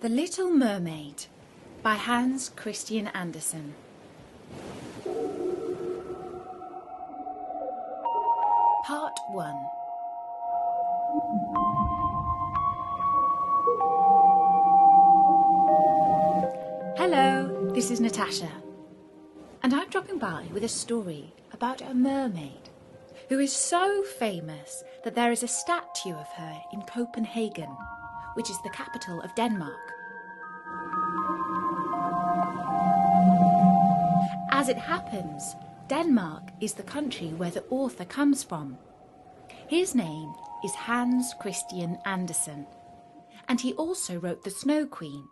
The Little Mermaid by Hans Christian Andersen. Part 1. Hello, this is Natasha, and I'm dropping by with a story about a mermaid who is so famous that there is a statue of her in Copenhagen, which is the capital of Denmark. As it happens, Denmark is the country where the author comes from. His name is Hans Christian Andersen, and he also wrote The Snow Queen,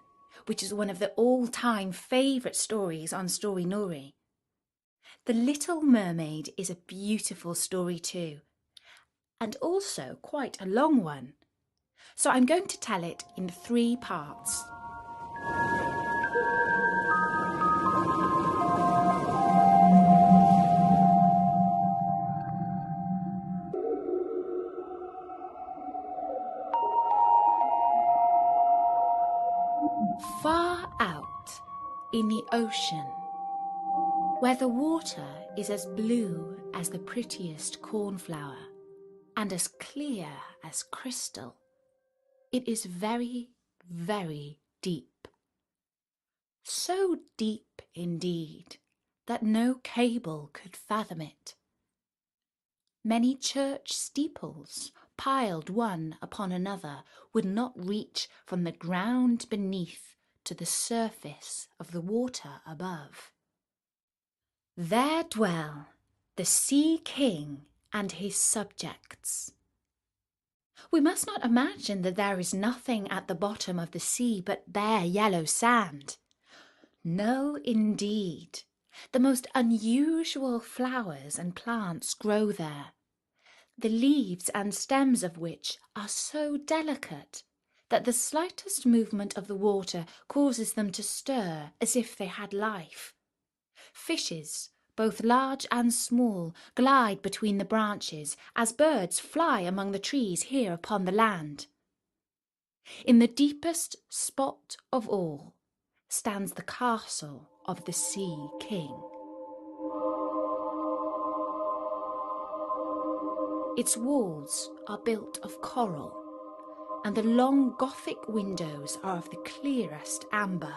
which is one of the all-time favourite stories on Story Nori. The Little Mermaid is a beautiful story too, and also quite a long one. So I'm going to tell it in 3 parts. Far out in the ocean, where the water is as blue as the prettiest cornflower and as clear as crystal, it is very, very deep. So deep indeed that no cable could fathom it. Many church steeples, piled one upon another, would not reach from the ground beneath to the surface of the water above. There dwell the Sea King and his subjects. We must not imagine that there is nothing at the bottom of the sea but bare yellow sand. No, indeed. The most unusual flowers and plants grow there, the leaves and stems of which are so delicate that the slightest movement of the water causes them to stir as if they had life. Fishes, both large and small, glide between the branches as birds fly among the trees here upon the land. In the deepest spot of all stands the castle of the Sea King. Its walls are built of coral, and the long Gothic windows are of the clearest amber.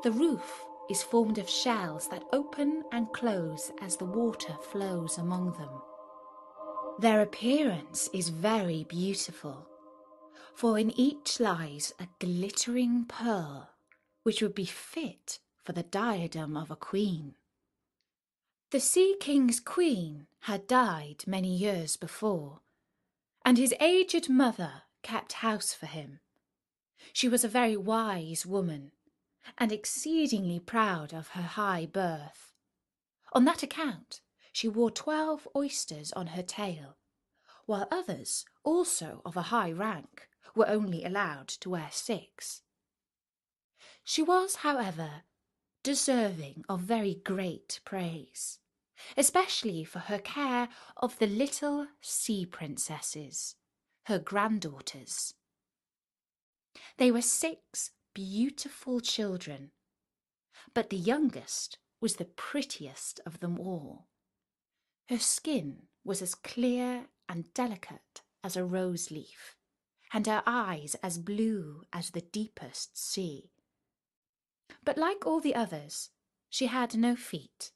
The roof is formed of shells that open and close as the water flows among them. Their appearance is very beautiful, for in each lies a glittering pearl, which would be fit for the diadem of a queen. The Sea King's queen had died many years before, and his aged mother kept house for him. She was a very wise woman, and exceedingly proud of her high birth. On that account, she wore 12 oysters on her tail, while others, also of a high rank, were only allowed to wear 6. She was, however, deserving of very great praise, especially for her care of the little sea princesses, her granddaughters. They were 6 beautiful children, but the youngest was the prettiest of them all. Her skin was as clear and delicate as a rose leaf, and her eyes as blue as the deepest sea. But like all the others, she had no feet,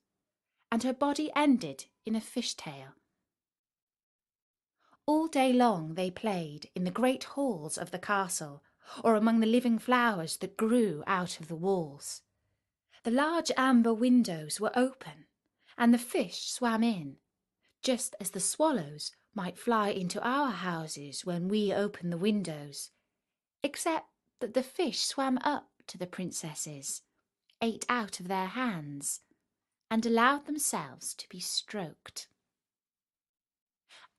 and her body ended in a fishtail. All day long they played in the great halls of the castle, or among the living flowers that grew out of the walls. The large amber windows were open, and the fish swam in, just as the swallows might fly into our houses when we open the windows, except that the fish swam up to the princesses, ate out of their hands, and allowed themselves to be stroked.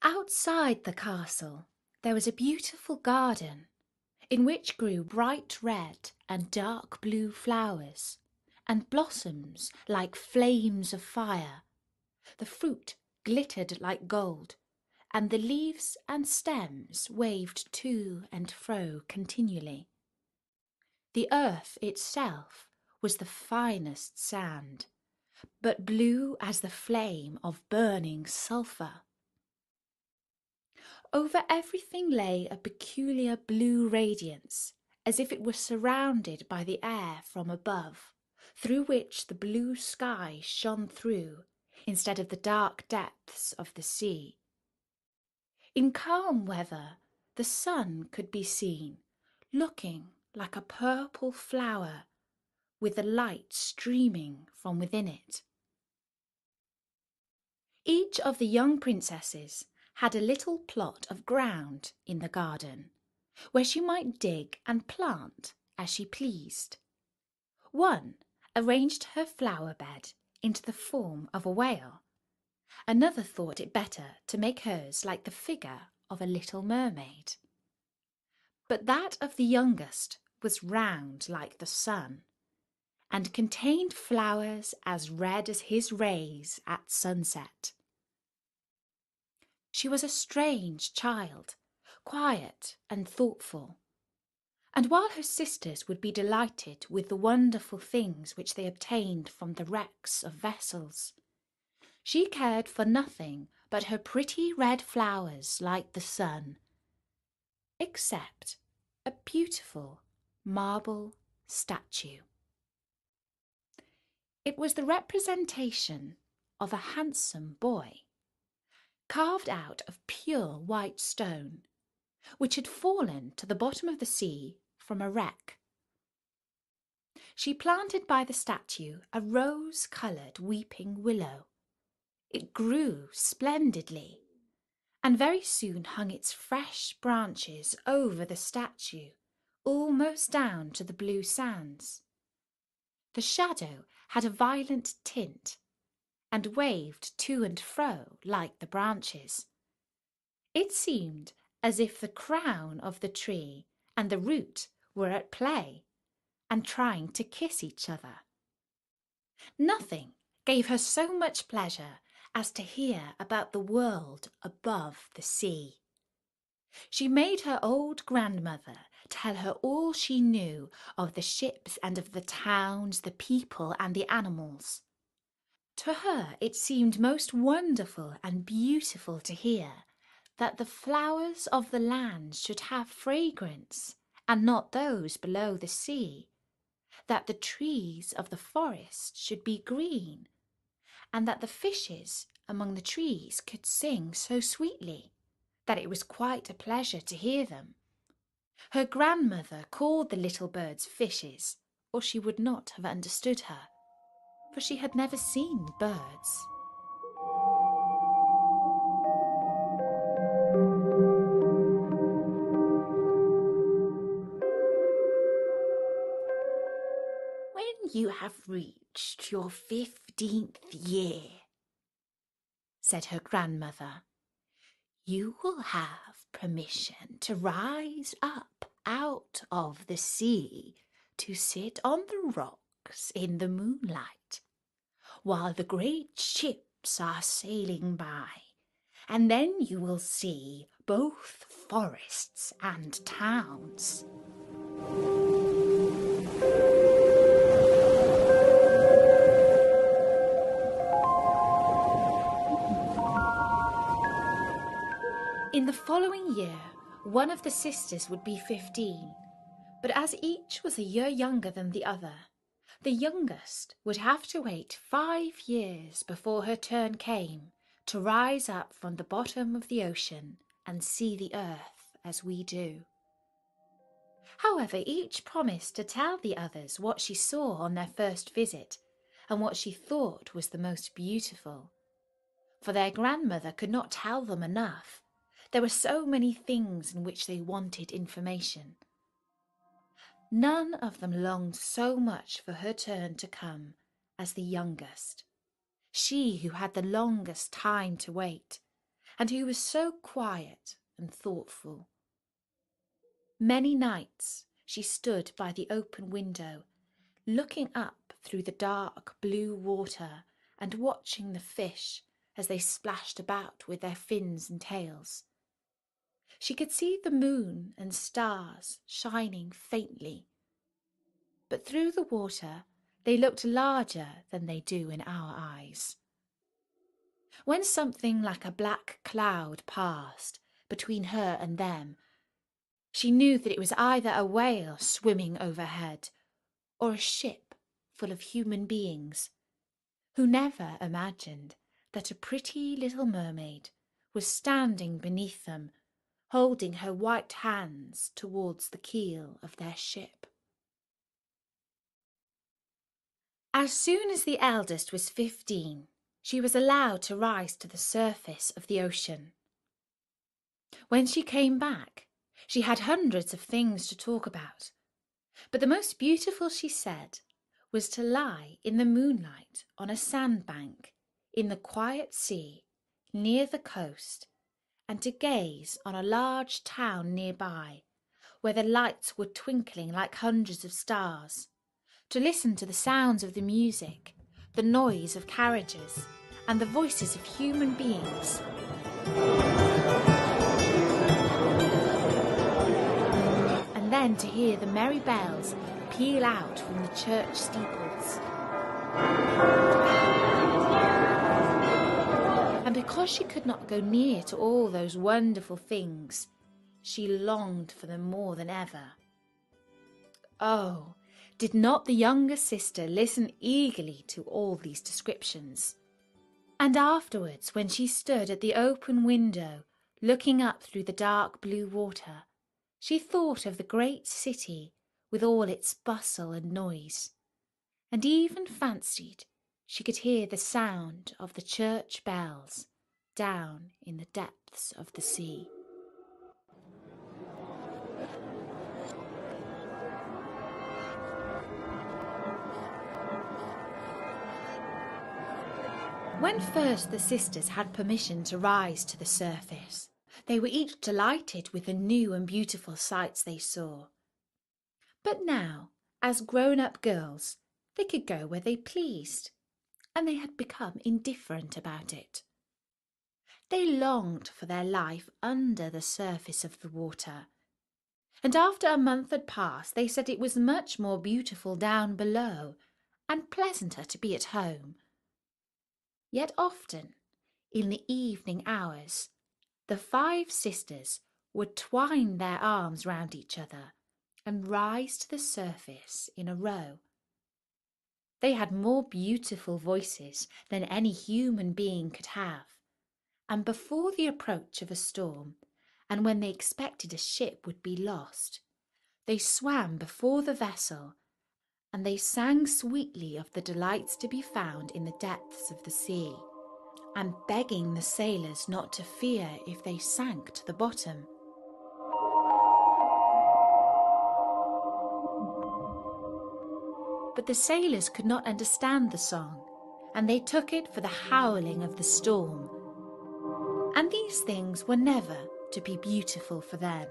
Outside the castle there was a beautiful garden, in which grew bright red and dark blue flowers, and blossoms like flames of fire. The fruit glittered like gold, and the leaves and stems waved to and fro continually. The earth itself was the finest sand, but blue as the flame of burning sulphur. Over everything lay a peculiar blue radiance, as if it were surrounded by the air from above, through which the blue sky shone through, instead of the dark depths of the sea. In calm weather, the sun could be seen, looking like a purple flower, with the light streaming from within it. Each of the young princesses had a little plot of ground in the garden, where she might dig and plant as she pleased. One arranged her flower bed into the form of a whale. Another thought it better to make hers like the figure of a little mermaid. But that of the youngest was round like the sun, and contained flowers as red as his rays at sunset. She was a strange child, quiet and thoughtful, and while her sisters would be delighted with the wonderful things which they obtained from the wrecks of vessels, she cared for nothing but her pretty red flowers like the sun, except a beautiful marble statue. It was the representation of a handsome boy, carved out of pure white stone, which had fallen to the bottom of the sea from a wreck. She planted by the statue a rose-coloured weeping willow. It grew splendidly, and very soon hung its fresh branches over the statue, almost down to the blue sands. The shadow had a violent tint, and waved to and fro like the branches. It seemed as if the crown of the tree and the root were at play, and trying to kiss each other. Nothing gave her so much pleasure as to hear about the world above the sea. She made her old grandmother tell her all she knew of the ships and of the towns, the people and the animals. To her it seemed most wonderful and beautiful to hear that the flowers of the land should have fragrance, and not those below the sea, that the trees of the forest should be green, and that the fishes among the trees could sing so sweetly that it was quite a pleasure to hear them. Her grandmother called the little birds fishes, or she would not have understood her, for she had never seen birds. When you have reached your 15th year, said her grandmother, you will have permission to rise up out of the sea to sit on the rocks in the moonlight while the great ships are sailing by, and then you will see both forests and towns. In the following year, one of the sisters would be 15, but as each was a year younger than the other, the youngest would have to wait 5 years before her turn came to rise up from the bottom of the ocean and see the earth as we do. However, each promised to tell the others what she saw on their first visit and what she thought was the most beautiful, for their grandmother could not tell them enough. There were so many things in which they wanted information. None of them longed so much for her turn to come as the youngest, she who had the longest time to wait, and who was so quiet and thoughtful. Many nights she stood by the open window, looking up through the dark blue water and watching the fish as they splashed about with their fins and tails. She could see the moon and stars shining faintly, but through the water they looked larger than they do in our eyes. When something like a black cloud passed between her and them, she knew that it was either a whale swimming overhead or a ship full of human beings who never imagined that a pretty little mermaid was standing beneath them, holding her white hands towards the keel of their ship. As soon as the eldest was 15, she was allowed to rise to the surface of the ocean. When she came back, she had hundreds of things to talk about, but the most beautiful, she said, was to lie in the moonlight on a sandbank in the quiet sea near the coast and to gaze on a large town nearby where the lights were twinkling like hundreds of stars, to listen to the sounds of the music, the noise of carriages, and the voices of human beings. And then to hear the merry bells peal out from the church steeples. And because she could not go near to all those wonderful things, she longed for them more than ever. Oh, did not the younger sister listen eagerly to all these descriptions? And afterwards, when she stood at the open window, looking up through the dark blue water, she thought of the great city with all its bustle and noise, and even fancied she could hear the sound of the church bells down in the depths of the sea. When first the sisters had permission to rise to the surface, they were each delighted with the new and beautiful sights they saw. But now, as grown-up girls, they could go where they pleased, and they had become indifferent about it. They longed for their life under the surface of the water, and after a month had passed, they said it was much more beautiful down below, and pleasanter to be at home. Yet often, in the evening hours, the 5 sisters would twine their arms round each other and rise to the surface in a row. They had more beautiful voices than any human being could have, and before the approach of a storm, and when they expected a ship would be lost, they swam before the vessel, and they sang sweetly of the delights to be found in the depths of the sea, and begging the sailors not to fear if they sank to the bottom. But the sailors could not understand the song, and they took it for the howling of the storm. And these things were never to be beautiful for them.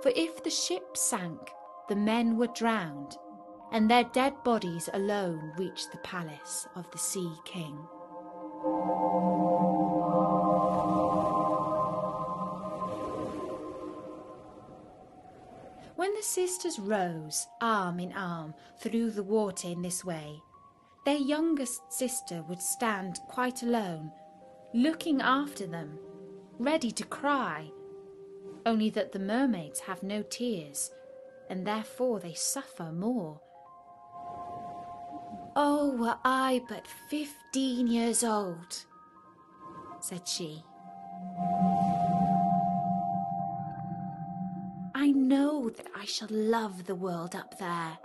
For if the ship sank, the men were drowned, and their dead bodies alone reached the palace of the Sea King. When the sisters rose arm in arm through the water in this way, their youngest sister would stand quite alone, looking after them, ready to cry, only that the mermaids have no tears, and therefore they suffer more. "Oh, were I but 15 years old," said she. "I know that I shall love the world up there,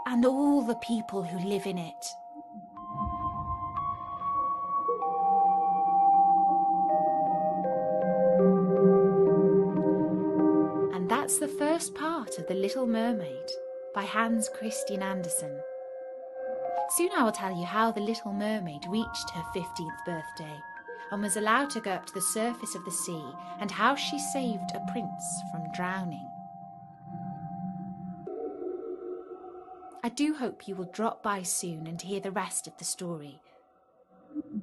and all the people who live in it." And that's the first part of The Little Mermaid by Hans Christian Andersen. Soon I will tell you how the Little Mermaid reached her 15th birthday and was allowed to go up to the surface of the sea, and how she saved a prince from drowning. I do hope you will drop by soon and hear the rest of the story.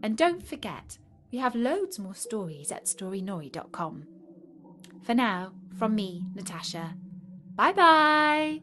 And don't forget, we have loads more stories at storynori.com. For now, from me, Natasha, bye bye!